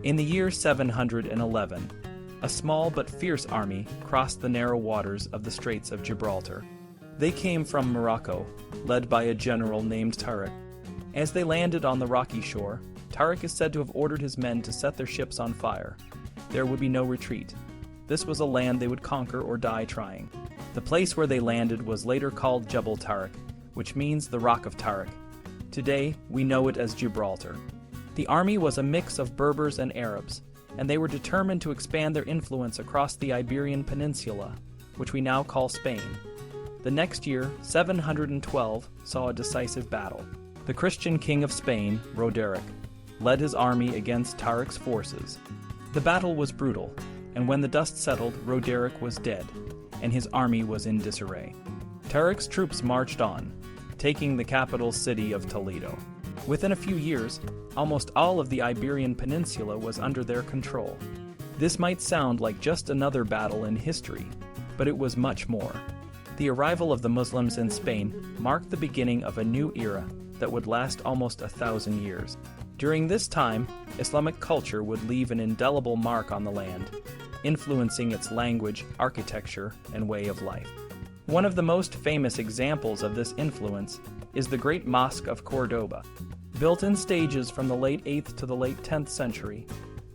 In the year 711, a small but fierce army crossed the narrow waters of the Straits of Gibraltar. They came from Morocco, led by a general named Tariq. As they landed on the rocky shore, Tariq is said to have ordered his men to set their ships on fire. There would be no retreat. This was a land they would conquer or die trying. The place where they landed was later called Jebel Tariq, which means the Rock of Tariq. Today, we know it as Gibraltar. The army was a mix of Berbers and Arabs, and they were determined to expand their influence across the Iberian Peninsula, which we now call Spain. The next year, 712, saw a decisive battle. The Christian king of Spain, Roderick, led his army against Tariq's forces. The battle was brutal, and when the dust settled, Roderick was dead, and his army was in disarray. Tariq's troops marched on, taking the capital city of Toledo. Within a few years, almost all of the Iberian Peninsula was under their control. This might sound like just another battle in history, but it was much more. The arrival of the Muslims in Spain marked the beginning of a new era that would last almost 1,000 years. During this time, Islamic culture would leave an indelible mark on the land, influencing its language, architecture, and way of life. One of the most famous examples of this influence is the Great Mosque of Cordoba. Built in stages from the late 8th to the late 10th century,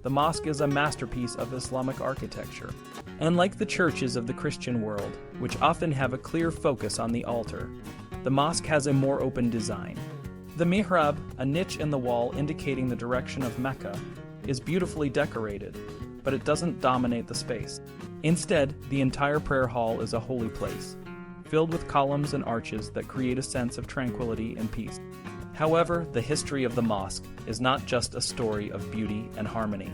the mosque is a masterpiece of Islamic architecture. Unlike the churches of the Christian world, which often have a clear focus on the altar, the mosque has a more open design. The mihrab, a niche in the wall indicating the direction of Mecca, is beautifully decorated, but it doesn't dominate the space. Instead, the entire prayer hall is a holy place, filled with columns and arches that create a sense of tranquility and peace. However, the history of the mosque is not just a story of beauty and harmony.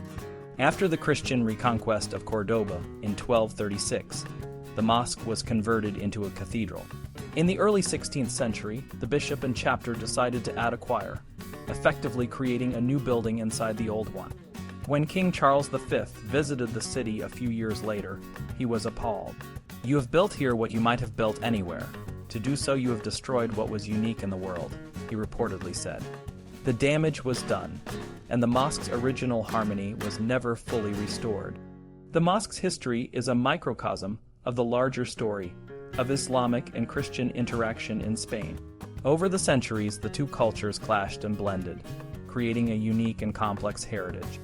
After the Christian reconquest of Cordoba in 1236, the mosque was converted into a cathedral. In the early 16th century, the bishop and chapter decided to add a choir, effectively creating a new building inside the old one. When King Charles V visited the city a few years later, he was appalled. "You have built here what you might have built anywhere. To do so, you have destroyed what was unique in the world," he reportedly said. The damage was done, and the mosque's original harmony was never fully restored. The mosque's history is a microcosm of the larger story of Islamic and Christian interaction in Spain. Over the centuries, the two cultures clashed and blended, creating a unique and complex heritage.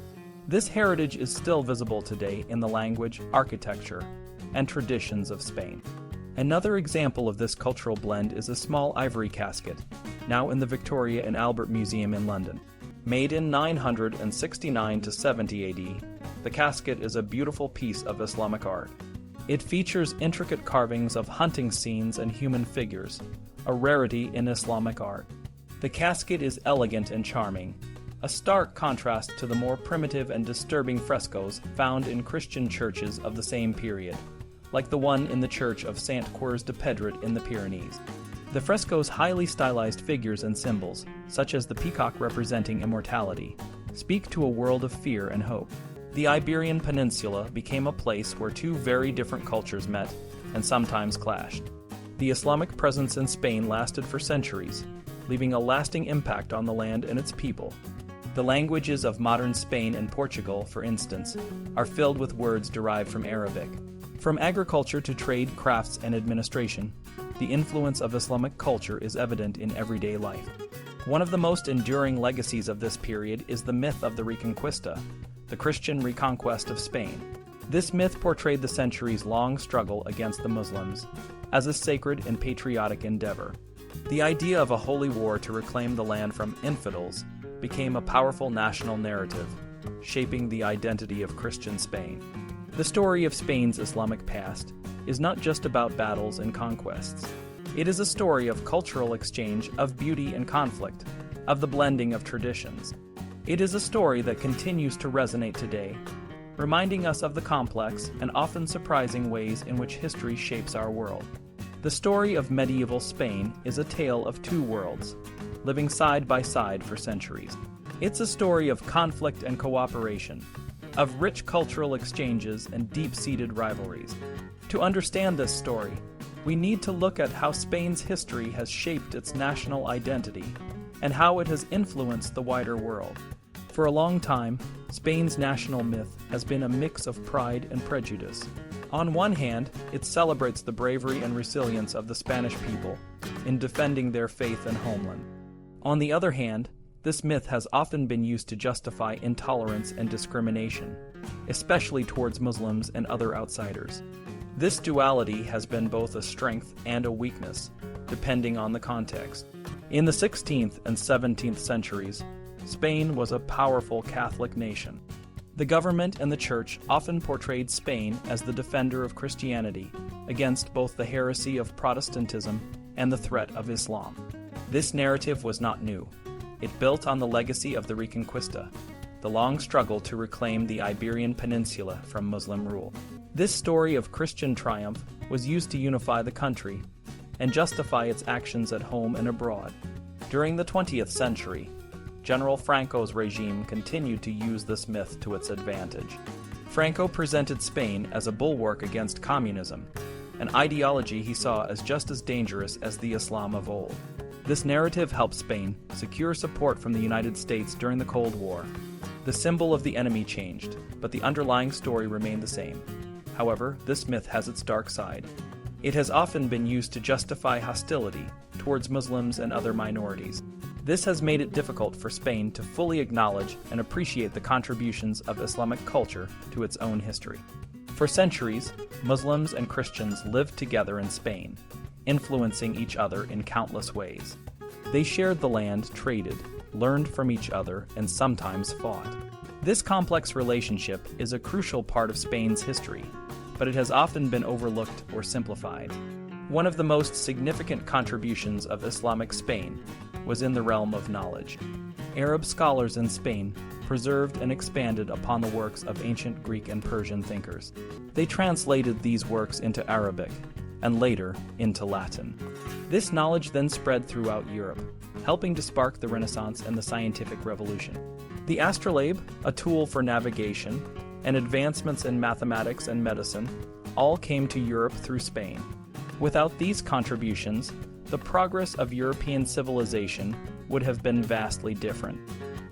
This heritage is still visible today in the language, architecture, and traditions of Spain. Another example of this cultural blend is a small ivory casket, now in the Victoria and Albert Museum in London. Made in 969 to 70 AD, the casket is a beautiful piece of Islamic art. It features intricate carvings of hunting scenes and human figures, a rarity in Islamic art. The casket is elegant and charming, a stark contrast to the more primitive and disturbing frescoes found in Christian churches of the same period, like the one in the church of Saint Quers de Pedret in the Pyrenees. The fresco's highly stylized figures and symbols, such as the peacock representing immortality, speak to a world of fear and hope. The Iberian Peninsula became a place where two very different cultures met and sometimes clashed. The Islamic presence in Spain lasted for centuries, leaving a lasting impact on the land and its people. The languages of modern Spain and Portugal, for instance, are filled with words derived from Arabic. From agriculture to trade, crafts, and administration, the influence of Islamic culture is evident in everyday life. One of the most enduring legacies of this period is the myth of the Reconquista, the Christian reconquest of Spain. This myth portrayed the centuries-long struggle against the Muslims as a sacred and patriotic endeavor. The idea of a holy war to reclaim the land from infidels became a powerful national narrative, shaping the identity of Christian Spain. The story of Spain's Islamic past is not just about battles and conquests. It is a story of cultural exchange, of beauty and conflict, of the blending of traditions. It is a story that continues to resonate today, reminding us of the complex and often surprising ways in which history shapes our world. The story of medieval Spain is a tale of two worlds, living side by side for centuries. It's a story of conflict and cooperation, of rich cultural exchanges and deep-seated rivalries. To understand this story, we need to look at how Spain's history has shaped its national identity and how it has influenced the wider world. For a long time, Spain's national myth has been a mix of pride and prejudice. On one hand, it celebrates the bravery and resilience of the Spanish people in defending their faith and homeland. On the other hand, this myth has often been used to justify intolerance and discrimination, especially towards Muslims and other outsiders. This duality has been both a strength and a weakness, depending on the context. In the 16th and 17th centuries, Spain was a powerful Catholic nation. The government and the church often portrayed Spain as the defender of Christianity against both the heresy of Protestantism and the threat of Islam. This narrative was not new. It built on the legacy of the Reconquista, the long struggle to reclaim the Iberian Peninsula from Muslim rule. This story of Christian triumph was used to unify the country and justify its actions at home and abroad. During the 20th century, General Franco's regime continued to use this myth to its advantage. Franco presented Spain as a bulwark against communism, an ideology he saw as just as dangerous as the Islam of old. This narrative helped Spain secure support from the United States during the Cold War. The symbol of the enemy changed, but the underlying story remained the same. However, this myth has its dark side. It has often been used to justify hostility towards Muslims and other minorities. This has made it difficult for Spain to fully acknowledge and appreciate the contributions of Islamic culture to its own history. For centuries, Muslims and Christians lived together in Spain, influencing each other in countless ways. They shared the land, traded, learned from each other, and sometimes fought. This complex relationship is a crucial part of Spain's history, but it has often been overlooked or simplified. One of the most significant contributions of Islamic Spain was in the realm of knowledge. Arab scholars in Spain preserved and expanded upon the works of ancient Greek and Persian thinkers. They translated these works into Arabic, and later into Latin. This knowledge then spread throughout Europe, helping to spark the Renaissance and the scientific revolution. The astrolabe, a tool for navigation, and advancements in mathematics and medicine all came to Europe through Spain. Without these contributions, the progress of European civilization would have been vastly different.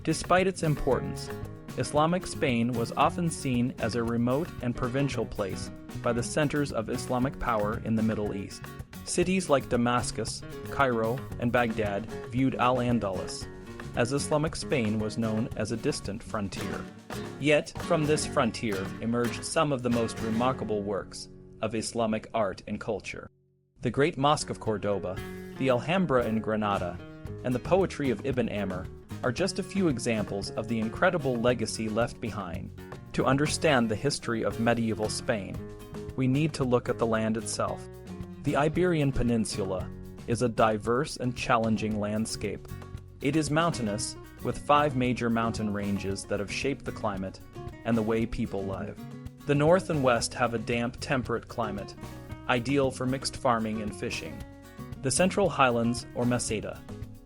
Despite its importance, Islamic Spain was often seen as a remote and provincial place by the centers of Islamic power in the Middle East. Cities like Damascus, Cairo, and Baghdad viewed Al-Andalus, as Islamic Spain was known as a distant frontier. Yet, from this frontier emerged some of the most remarkable works of Islamic art and culture. The Great Mosque of Cordoba, the Alhambra in Granada, and the poetry of Ibn Amr are just a few examples of the incredible legacy left behind. To understand the history of medieval Spain, we need to look at the land itself. The Iberian Peninsula is a diverse and challenging landscape. It is mountainous, with 5 major mountain ranges that have shaped the climate and the way people live. The north and west have a damp, temperate climate, ideal for mixed farming and fishing. The central highlands, or meseta,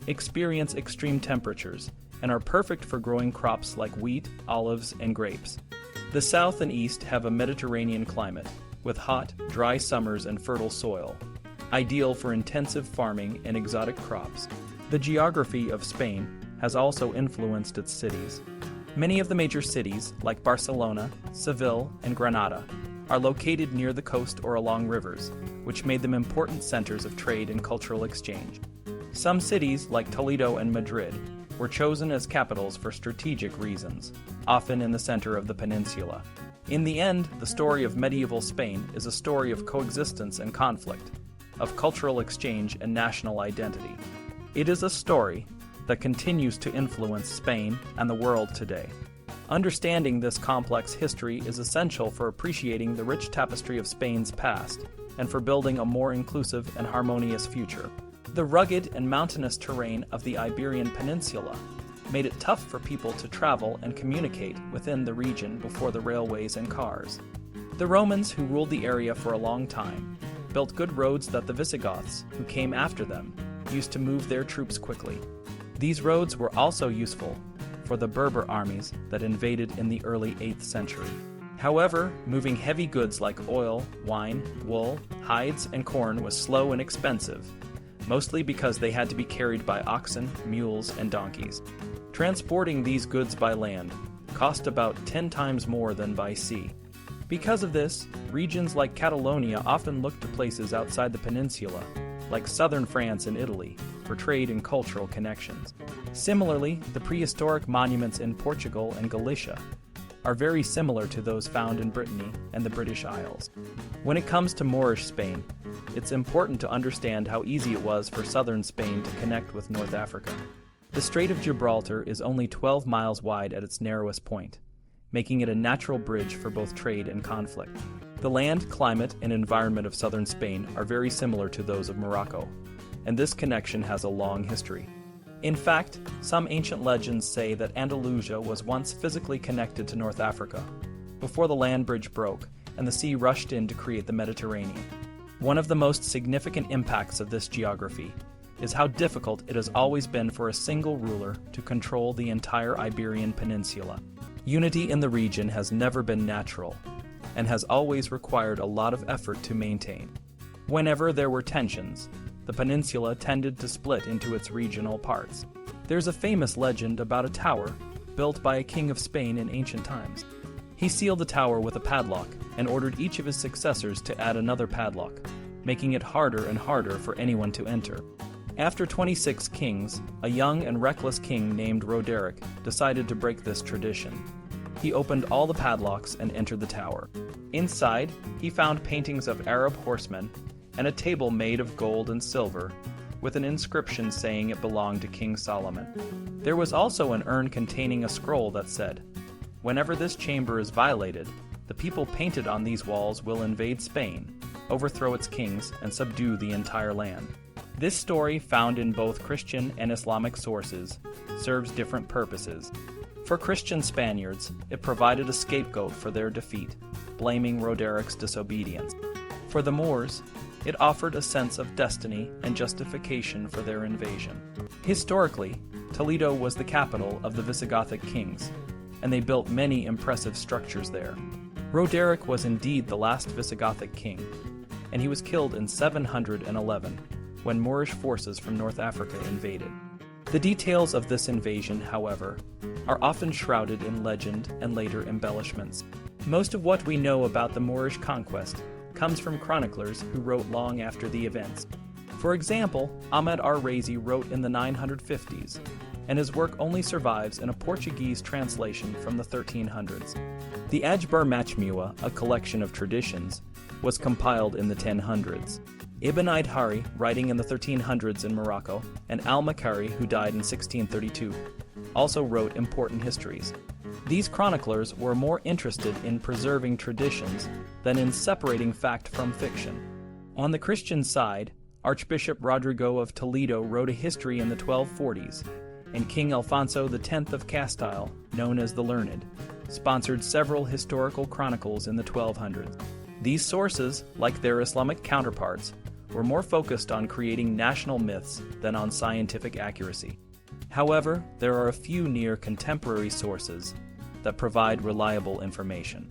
experience extreme temperatures and are perfect for growing crops like wheat, olives, and grapes. The south and east have a Mediterranean climate, with hot, dry summers and fertile soil, ideal for intensive farming and exotic crops. The geography of Spain has also influenced its cities. Many of the major cities, like Barcelona, Seville, and Granada, are located near the coast or along rivers, which made them important centers of trade and cultural exchange. Some cities, like Toledo and Madrid, were chosen as capitals for strategic reasons, often in the center of the peninsula. In the end, the story of medieval Spain is a story of coexistence and conflict, of cultural exchange and national identity. It is a story that continues to influence Spain and the world today. Understanding this complex history is essential for appreciating the rich tapestry of Spain's past and for building a more inclusive and harmonious future. The rugged and mountainous terrain of the Iberian Peninsula made it tough for people to travel and communicate within the region before the railways and cars. The Romans, who ruled the area for a long time, built good roads that the Visigoths, who came after them, used to move their troops quickly. These roads were also useful for the Berber armies that invaded in the early 8th century. However, moving heavy goods like oil, wine, wool, hides, and corn was slow and expensive, mostly because they had to be carried by oxen, mules, and donkeys. Transporting these goods by land cost about 10 times more than by sea. Because of this, regions like Catalonia often look to places outside the peninsula, like southern France and Italy, for trade and cultural connections. Similarly, the prehistoric monuments in Portugal and Galicia are very similar to those found in Brittany and the British Isles. When it comes to Moorish Spain, it's important to understand how easy it was for southern Spain to connect with North Africa. The Strait of Gibraltar is only 12 miles wide at its narrowest point, making it a natural bridge for both trade and conflict. The land, climate, and environment of southern Spain are very similar to those of Morocco, and this connection has a long history. In fact, some ancient legends say that Andalusia was once physically connected to North Africa, before the land bridge broke and the sea rushed in to create the Mediterranean. One of the most significant impacts of this geography is how difficult it has always been for a single ruler to control the entire Iberian Peninsula. Unity in the region has never been natural, and has always required a lot of effort to maintain. Whenever there were tensions, the peninsula tended to split into its regional parts. There's a famous legend about a tower built by a king of Spain in ancient times. He sealed the tower with a padlock and ordered each of his successors to add another padlock, making it harder and harder for anyone to enter. After 26 kings, a young and reckless king named Roderick decided to break this tradition. He opened all the padlocks and entered the tower. Inside, he found paintings of Arab horsemen and a table made of gold and silver, with an inscription saying it belonged to King Solomon. There was also an urn containing a scroll that said, "Whenever this chamber is violated, the people painted on these walls will invade Spain, overthrow its kings, and subdue the entire land." This story, found in both Christian and Islamic sources, serves different purposes. For Christian Spaniards, it provided a scapegoat for their defeat, blaming Roderick's disobedience. For the Moors, it offered a sense of destiny and justification for their invasion. Historically, Toledo was the capital of the Visigothic kings, and they built many impressive structures there. Roderick was indeed the last Visigothic king, and he was killed in 711 when Moorish forces from North Africa invaded. The details of this invasion, however, are often shrouded in legend and later embellishments. Most of what we know about the Moorish conquest comes from chroniclers who wrote long after the events. For example, Ahmed ar-Razi wrote in the 950s, and his work only survives in a Portuguese translation from the 1300s. The Ajber Majmua, a collection of traditions, was compiled in the 1000s. Ibn Idhari, writing in the 1300s in Morocco, and al-Makari, who died in 1632, also wrote important histories. These chroniclers were more interested in preserving traditions than in separating fact from fiction. On the Christian side, Archbishop Rodrigo of Toledo wrote a history in the 1240s, and King Alfonso X of Castile, known as the Learned, sponsored several historical chronicles in the 1200s. These sources, like their Islamic counterparts, were more focused on creating national myths than on scientific accuracy. However, there are a few near contemporary sources that provide reliable information.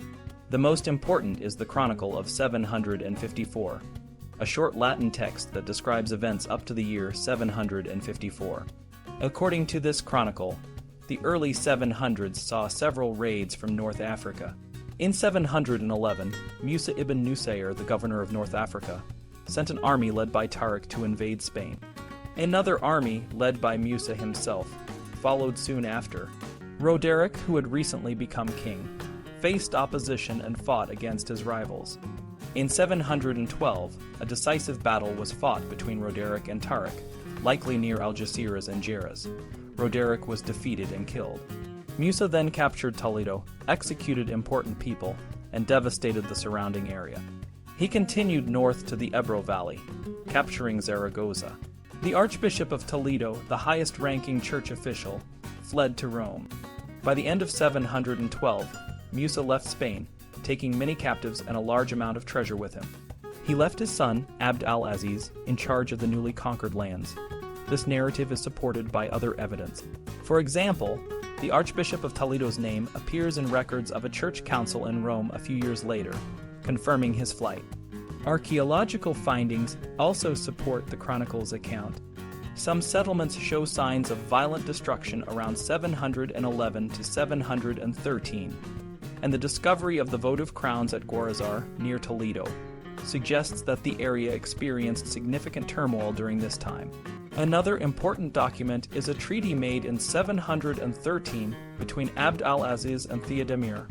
The most important is the Chronicle of 754, a short Latin text that describes events up to the year 754. According to this chronicle, the early 700s saw several raids from North Africa. In 711, Musa ibn Nusayr, the governor of North Africa, sent an army led by Tariq to invade Spain. Another army, led by Musa himself, followed soon after. Roderick, who had recently become king, faced opposition and fought against his rivals. In 712, a decisive battle was fought between Roderick and Tariq, likely near Algeciras and Geras. Roderick was defeated and killed. Musa then captured Toledo, executed important people, and devastated the surrounding area. He continued north to the Ebro Valley, capturing Zaragoza. The Archbishop of Toledo, the highest-ranking church official, fled to Rome. By the end of 712, Musa left Spain, taking many captives and a large amount of treasure with him. He left his son, Abd al-Aziz, in charge of the newly conquered lands. This narrative is supported by other evidence. For example, the Archbishop of Toledo's name appears in records of a church council in Rome a few years later, confirming his flight. Archaeological findings also support the chronicle's account. Some settlements show signs of violent destruction around 711 to 713, and the discovery of the votive crowns at Gorazar, near Toledo, suggests that the area experienced significant turmoil during this time. Another important document is a treaty made in 713 between Abd al-Aziz and Theodemir,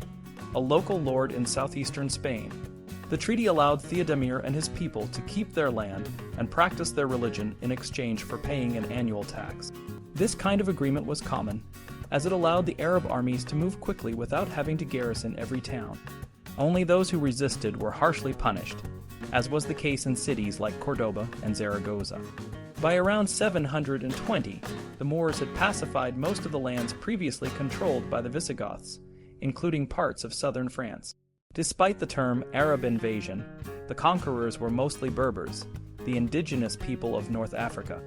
a local lord in southeastern Spain. The treaty allowed Theodemir and his people to keep their land and practice their religion in exchange for paying an annual tax. This kind of agreement was common, as it allowed the Arab armies to move quickly without having to garrison every town. Only those who resisted were harshly punished, as was the case in cities like Cordoba and Zaragoza. By around 720, the Moors had pacified most of the lands previously controlled by the Visigoths, including parts of southern France. Despite the term Arab invasion, the conquerors were mostly Berbers, the indigenous people of North Africa.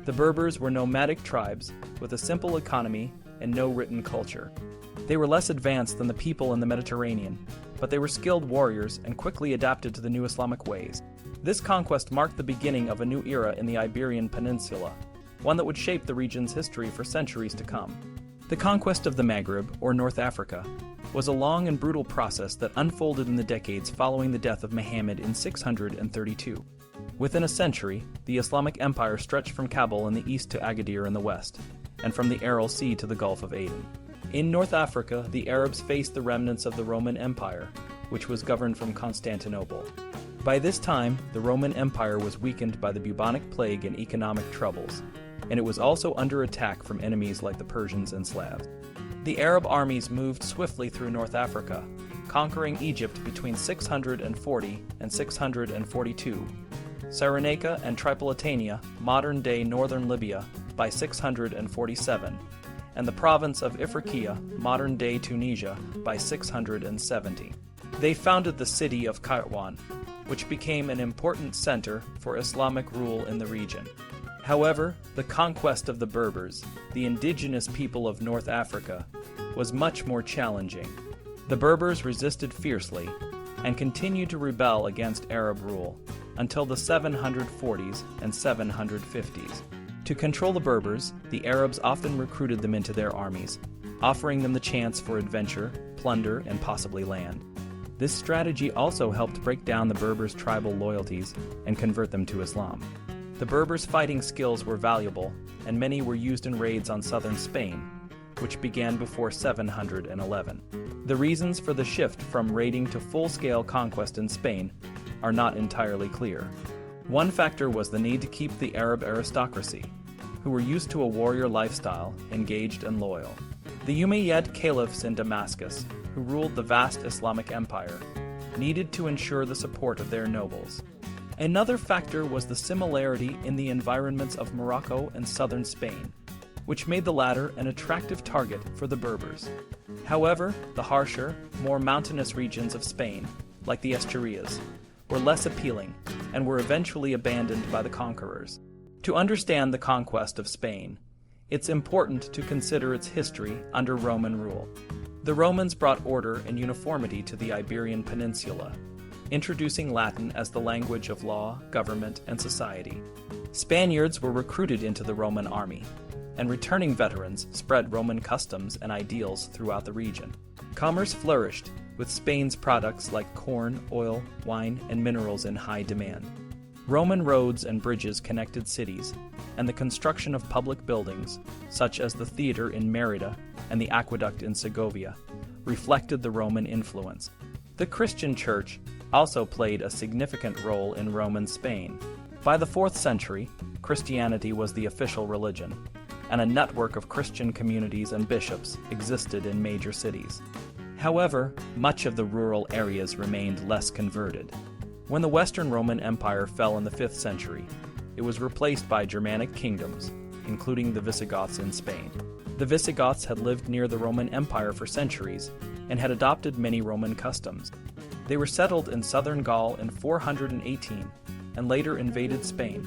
The Berbers were nomadic tribes with a simple economy and no written culture. They were less advanced than the people in the Mediterranean, but they were skilled warriors and quickly adapted to the new Islamic ways. This conquest marked the beginning of a new era in the Iberian Peninsula, one that would shape the region's history for centuries to come. The conquest of the Maghreb, or North Africa, was a long and brutal process that unfolded in the decades following the death of Muhammad in 632. Within a century, the Islamic Empire stretched from Kabul in the east to Agadir in the west, and from the Aral Sea to the Gulf of Aden. In North Africa, the Arabs faced the remnants of the Roman Empire, which was governed from Constantinople. By this time, the Roman Empire was weakened by the bubonic plague and economic troubles, and it was also under attack from enemies like the Persians and Slavs. The Arab armies moved swiftly through North Africa, conquering Egypt between 640 and 642, Cyrenaica and Tripolitania, modern-day northern Libya, by 647, and the province of Ifriqiya, modern-day Tunisia, by 670. They founded the city of Kairouan, which became an important center for Islamic rule in the region. However, the conquest of the Berbers, the indigenous people of North Africa, was much more challenging. The Berbers resisted fiercely and continued to rebel against Arab rule until the 740s and 750s. To control the Berbers, the Arabs often recruited them into their armies, offering them the chance for adventure, plunder, and possibly land. This strategy also helped break down the Berbers' tribal loyalties and convert them to Islam. The Berbers' fighting skills were valuable, and many were used in raids on southern Spain, which began before 711. The reasons for the shift from raiding to full-scale conquest in Spain are not entirely clear. One factor was the need to keep the Arab aristocracy, who were used to a warrior lifestyle, engaged and loyal. The Umayyad caliphs in Damascus, who ruled the vast Islamic Empire, needed to ensure the support of their nobles. Another factor was the similarity in the environments of Morocco and southern Spain, which made the latter an attractive target for the Berbers. However, the harsher, more mountainous regions of Spain, like the Asturias, were less appealing and were eventually abandoned by the conquerors. To understand the conquest of Spain, it's important to consider its history under Roman rule. The Romans brought order and uniformity to the Iberian Peninsula, introducing Latin as the language of law, government, and society. Spaniards were recruited into the Roman army, and returning veterans spread Roman customs and ideals throughout the region. Commerce flourished, with Spain's products like corn, oil, wine, and minerals in high demand. Roman roads and bridges connected cities, and the construction of public buildings, such as the theater in Merida and the aqueduct in Segovia, reflected the Roman influence. The Christian Church also played a significant role in Roman Spain. By the 4th century, Christianity was the official religion, and a network of Christian communities and bishops existed in major cities. However, much of the rural areas remained less converted. When the Western Roman Empire fell in the 5th century, it was replaced by Germanic kingdoms, including the Visigoths in Spain. The Visigoths had lived near the Roman Empire for centuries and had adopted many Roman customs. They were settled in southern Gaul in 418 and later invaded Spain,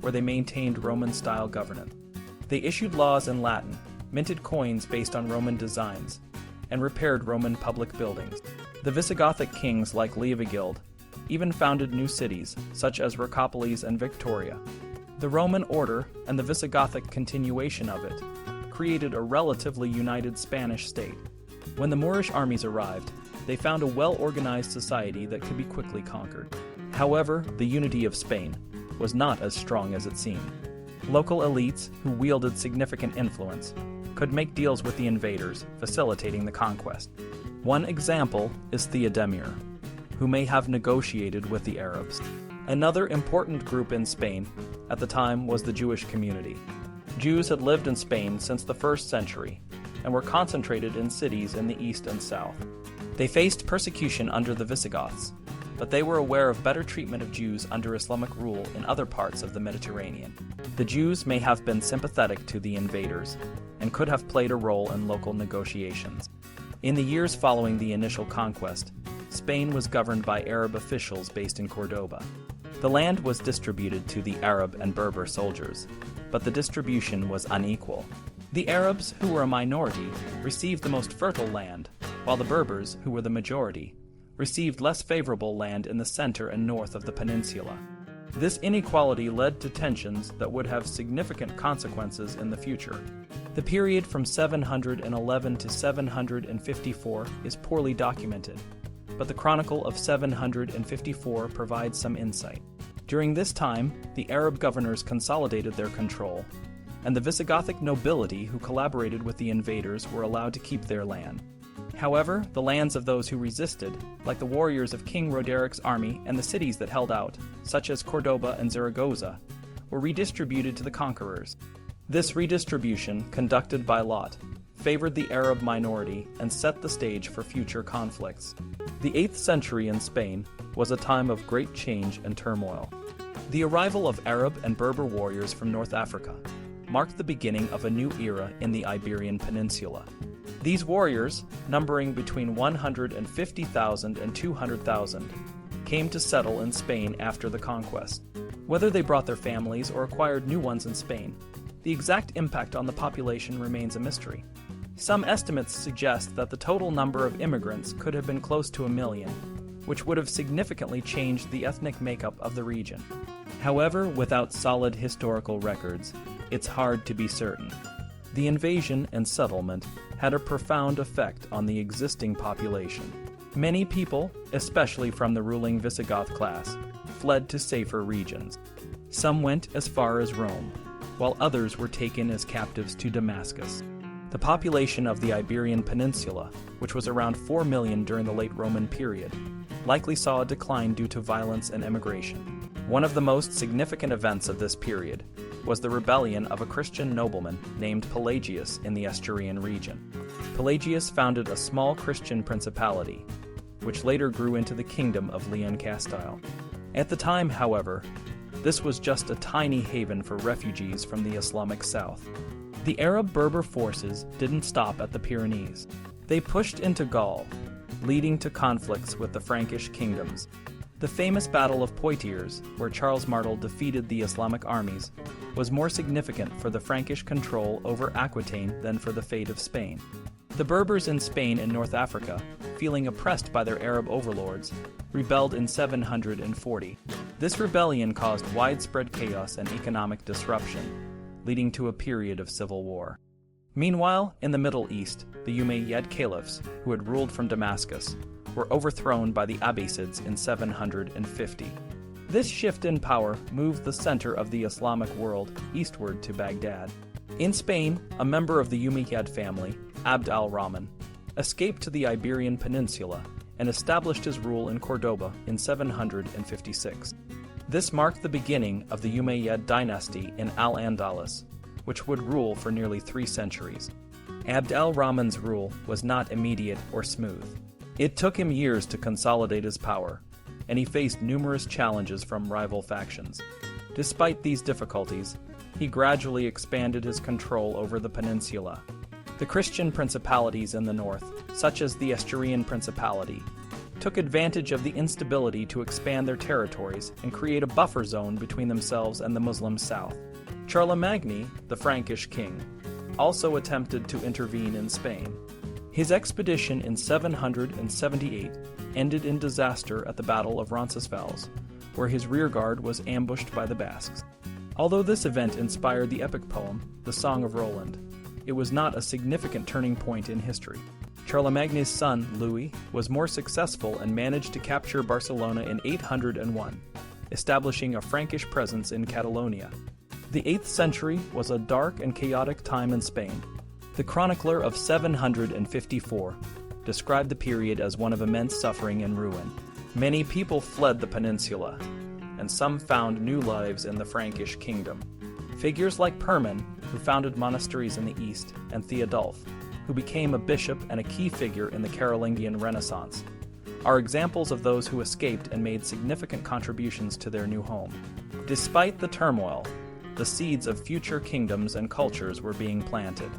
where they maintained Roman-style governance. They issued laws in Latin, minted coins based on Roman designs, and repaired Roman public buildings. The Visigothic kings like Leovigild even founded new cities, such as Rhocopolis and Victoria. The Roman order and the Visigothic continuation of it created a relatively united Spanish state. When the Moorish armies arrived, they found a well-organized society that could be quickly conquered. However, the unity of Spain was not as strong as it seemed. Local elites who wielded significant influence could make deals with the invaders, facilitating the conquest. One example is Theodemir, who may have negotiated with the Arabs. Another important group in Spain at the time was the Jewish community. Jews had lived in Spain since the 1st century and were concentrated in cities in the east and south. They faced persecution under the Visigoths, but they were aware of better treatment of Jews under Islamic rule in other parts of the Mediterranean. The Jews may have been sympathetic to the invaders and could have played a role in local negotiations. In the years following the initial conquest, Spain was governed by Arab officials based in Cordoba. The land was distributed to the Arab and Berber soldiers, but the distribution was unequal. The Arabs, who were a minority, received the most fertile land, while the Berbers, who were the majority, received less favorable land in the center and north of the peninsula. This inequality led to tensions that would have significant consequences in the future. The period from 711 to 754 is poorly documented, but the Chronicle of 754 provides some insight. During this time, the Arab governors consolidated their control, and the Visigothic nobility who collaborated with the invaders were allowed to keep their land. However, the lands of those who resisted, like the warriors of King Roderic's army and the cities that held out, such as Cordoba and Zaragoza, were redistributed to the conquerors. This redistribution, conducted by lot, favored the Arab minority and set the stage for future conflicts. The 8th century in Spain was a time of great change and turmoil. The arrival of Arab and Berber warriors from North Africa marked the beginning of a new era in the Iberian Peninsula. These warriors, numbering between 150,000 and 200,000, came to settle in Spain after the conquest. Whether they brought their families or acquired new ones in Spain, the exact impact on the population remains a mystery. Some estimates suggest that the total number of immigrants could have been close to 1 million, which would have significantly changed the ethnic makeup of the region. However, without solid historical records, it's hard to be certain. The invasion and settlement had a profound effect on the existing population. Many people, especially from the ruling Visigoth class, fled to safer regions. Some went as far as Rome, while others were taken as captives to Damascus. The population of the Iberian Peninsula, which was around 4 million during the late Roman period, likely saw a decline due to violence and emigration. One of the most significant events of this period was the rebellion of a Christian nobleman named Pelagius in the Asturian region. Pelagius founded a small Christian principality, which later grew into the kingdom of Leon Castile. At the time, however, this was just a tiny haven for refugees from the Islamic south. The Arab-Berber forces didn't stop at the Pyrenees. They pushed into Gaul, leading to conflicts with the Frankish kingdoms. The famous Battle of Poitiers, where Charles Martel defeated the Islamic armies, was more significant for the Frankish control over Aquitaine than for the fate of Spain. The Berbers in Spain and North Africa, feeling oppressed by their Arab overlords, rebelled in 740. This rebellion caused widespread chaos and economic disruption, leading to a period of civil war. Meanwhile, in the Middle East, the Umayyad caliphs, who had ruled from Damascus, were overthrown by the Abbasids in 750. This shift in power moved the center of the Islamic world eastward to Baghdad. In Spain, a member of the Umayyad family, Abd al-Rahman, escaped to the Iberian Peninsula and established his rule in Cordoba in 756. This marked the beginning of the Umayyad dynasty in Al-Andalus, which would rule for nearly 3 centuries. Abd al-Rahman's rule was not immediate or smooth. It took him years to consolidate his power, and he faced numerous challenges from rival factions. Despite these difficulties, he gradually expanded his control over the peninsula. The Christian principalities in the north, such as the Asturian Principality, took advantage of the instability to expand their territories and create a buffer zone between themselves and the Muslim south. Charlemagne, the Frankish king, also attempted to intervene in Spain. His expedition in 778 ended in disaster at the Battle of Roncesvalles, where his rearguard was ambushed by the Basques. Although this event inspired the epic poem, the Song of Roland, it was not a significant turning point in history. Charlemagne's son, Louis, was more successful and managed to capture Barcelona in 801, establishing a Frankish presence in Catalonia. The 8th century was a dark and chaotic time in Spain. The chronicler of 754 described the period as one of immense suffering and ruin. Many people fled the peninsula, and some found new lives in the Frankish kingdom. Figures like Permin, who founded monasteries in the east, and Theodulf, who became a bishop and a key figure in the Carolingian Renaissance, are examples of those who escaped and made significant contributions to their new home. Despite the turmoil, the seeds of future kingdoms and cultures were being planted.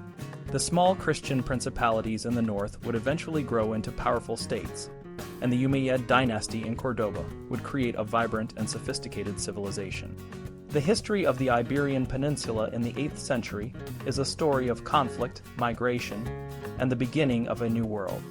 The small Christian principalities in the north would eventually grow into powerful states, and the Umayyad dynasty in Cordoba would create a vibrant and sophisticated civilization. The history of the Iberian Peninsula in the 8th century is a story of conflict, migration, and the beginning of a new world.